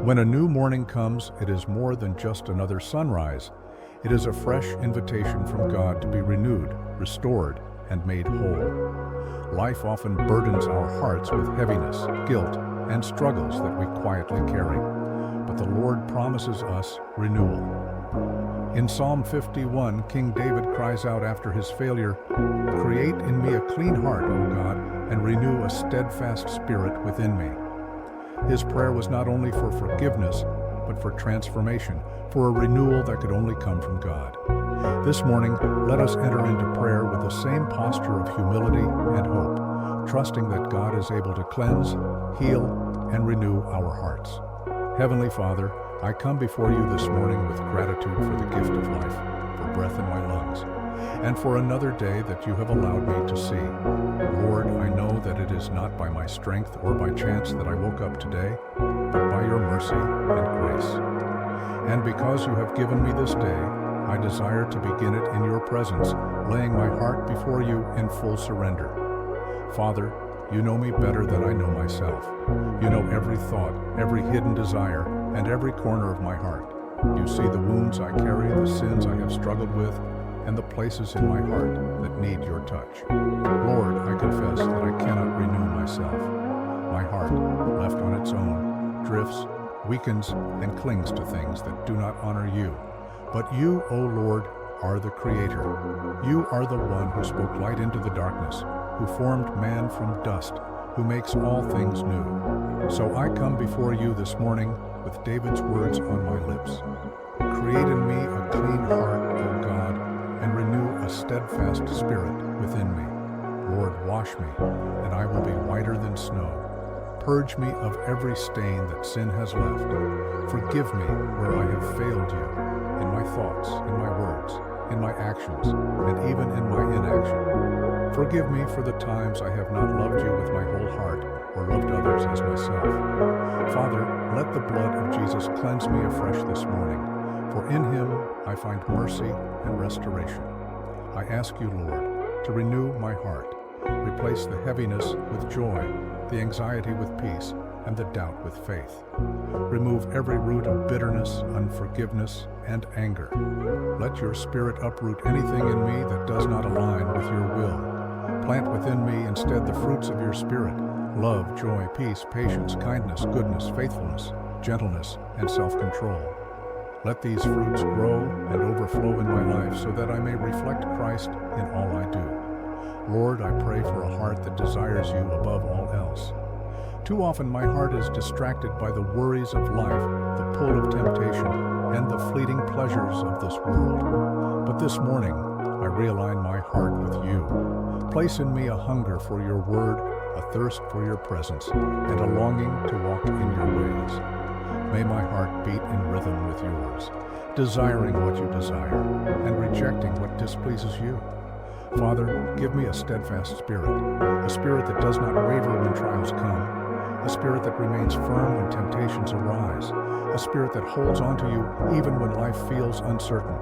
When a new morning comes, it is more than just another sunrise. It is a fresh invitation from God to be renewed, restored, and made whole. Life often burdens our hearts with heaviness, guilt, and struggles that we quietly carry. But the Lord promises us renewal. In Psalm 51, King David cries out after his failure, "Create in me a clean heart, O God, and renew a steadfast spirit within me." His prayer was not only for forgiveness, but for transformation, for a renewal that could only come from God. This morning, let us enter into prayer with the same posture of humility and hope, trusting that God is able to cleanse, heal, and renew our hearts. Heavenly Father, I come before you this morning with gratitude for the gift of life, for breath in my lungs, and for another day that you have allowed me to see. Lord, I know that it is not by my strength or by chance that I woke up today, but by your mercy and grace. And because you have given me this day, I desire to begin it in your presence, laying my heart before you in full surrender. Father, you know me better than I know myself. You know every thought, every hidden desire, and every corner of my heart. You see the wounds I carry, the sins I have struggled with, and the places in my heart that need your touch. Lord, I confess that I cannot renew myself. My heart, left on its own, drifts, weakens, and clings to things that do not honor you. But you, O Lord, are the Creator. You are the one who spoke light into the darkness, who formed man from dust, who makes all things new. So I come before you this morning with David's words on my lips. Create in me a clean heart, O God, and renew a steadfast spirit within me. Lord, wash me, and I will be whiter than snow. Purge me of every stain that sin has left. Forgive me where I have failed you, in my thoughts, in my words, in my actions, and even in my inaction. Forgive me for the times I have not loved you with my whole heart or loved others as myself. Father, let the blood of Jesus cleanse me afresh this morning, for in him I find mercy and restoration. I ask you, Lord, to renew my heart, replace the heaviness with joy, the anxiety with peace, and the doubt with faith. Remove every root of bitterness, unforgiveness, and anger. Let your Spirit uproot anything in me that does not align with your will. Plant within me instead the fruits of your Spirit: love, joy, peace, patience, kindness, goodness, faithfulness, gentleness, and self-control. Let these fruits grow and overflow in my life so that I may reflect Christ in all I do. Lord, I pray for a heart that desires you above all else. Too often my heart is distracted by the worries of life, the pull of temptation, and the fleeting pleasures of this world. But this morning, I realign my heart with you. Place in me a hunger for your word, a thirst for your presence, and a longing to walk in your ways. May my heart beat in rhythm with yours, desiring what you desire, and rejecting what displeases you. Father, give me a steadfast spirit, a spirit that does not waver when trials come, a spirit that remains firm when temptations arise, a spirit that holds on to you even when life feels uncertain.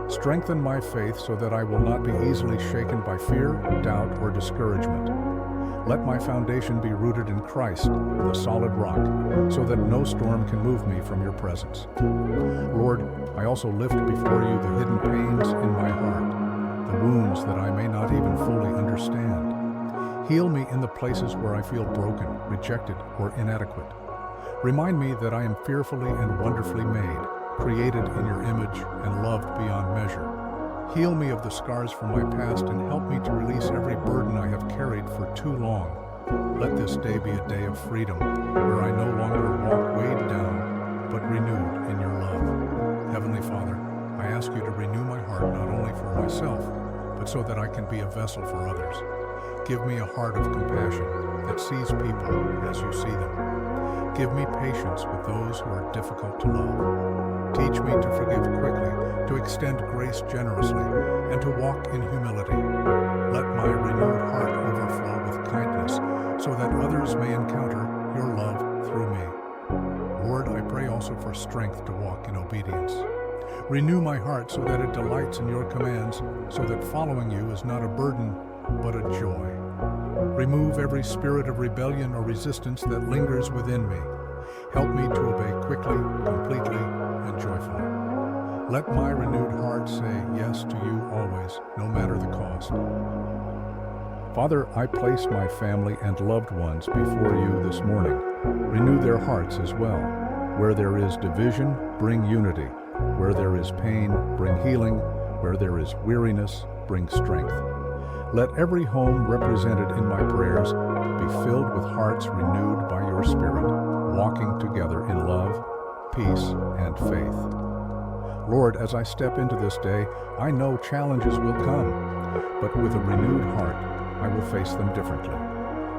Strengthen my faith so that I will not be easily shaken by fear, doubt, or discouragement. Let my foundation be rooted in Christ, the solid rock, so that no storm can move me from your presence. Lord, I also lift before you the hidden pains in my heart, the wounds that I may not even fully understand. Heal me in the places where I feel broken, rejected, or inadequate. Remind me that I am fearfully and wonderfully made, created in your image and loved beyond measure. Heal me of the scars from my past and help me to release every burden I have carried for too long. Let this day be a day of freedom, where I no longer walk weighed down, but renewed in your love. Heavenly Father, I ask you to renew my heart not only for myself, but so that I can be a vessel for others. Give me a heart of compassion that sees people as you see them. Give me patience with those who are difficult to love. Teach me to forgive quickly, to extend grace generously, and to walk in humility. Let my renewed heart overflow with kindness, so that others may encounter your love through me. Lord, I pray also for strength to walk in obedience. Renew my heart so that it delights in your commands, so that following you is not a burden, but a joy. Remove every spirit of rebellion or resistance that lingers within me. Help me to obey quickly, completely, and joyfully. Let my renewed heart say yes to you always, no matter the cost. Father, I place my family and loved ones before you this morning. Renew their hearts as well. Where there is division, bring unity. Where there is pain, bring healing. Where there is weariness, bring strength. Let every home represented in my prayers be filled with hearts renewed by your Spirit, walking together in love, peace, and faith. Lord, as I step into this day, I know challenges will come, but with a renewed heart, I will face them differently.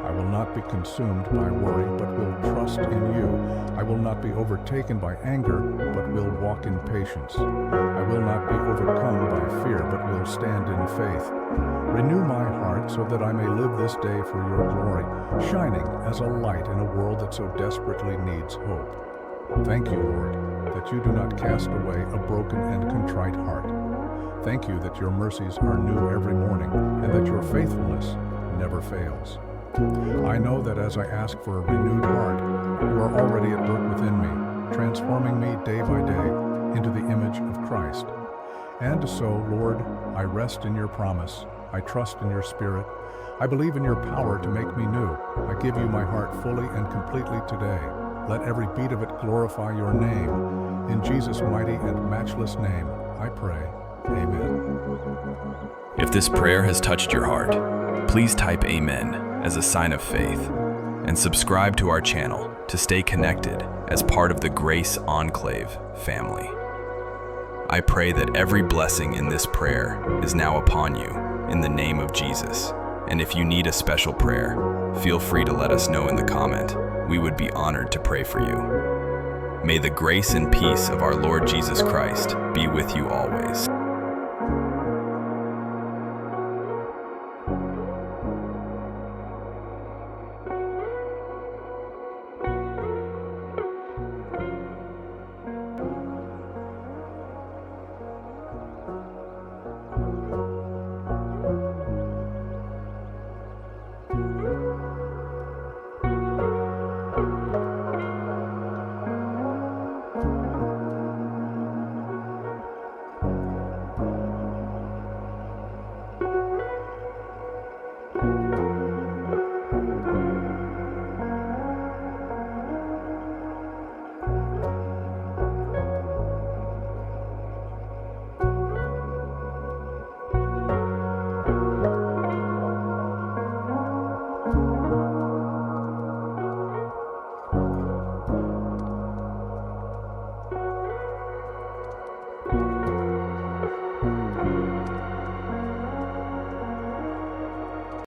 I will not be consumed by worry, but will trust in you. I will not be overtaken by anger, but will walk in patience. I will not be overcome by fear, but will stand in faith. Renew my heart so that I may live this day for your glory, shining as a light in a world that so desperately needs hope. Thank you, Lord, that you do not cast away a broken and contrite heart. Thank you that your mercies are new every morning and that your faithfulness never fails. I know that as I ask for a renewed heart, you are already at work within me, transforming me day by day into the image of Christ. And so, Lord, I rest in your promise. I trust in your Spirit. I believe in your power to make me new. I give you my heart fully and completely today. Let every beat of it glorify your name. In Jesus' mighty and matchless name, I pray. Amen. If this prayer has touched your heart, please type Amen as a sign of faith and subscribe to our channel to stay connected as part of the Grace Enclave family. I pray that every blessing in this prayer is now upon you in the name of Jesus. And if you need a special prayer, feel free to let us know in the comment. We would be honored to pray for you. May the grace and peace of our Lord Jesus Christ be with you always.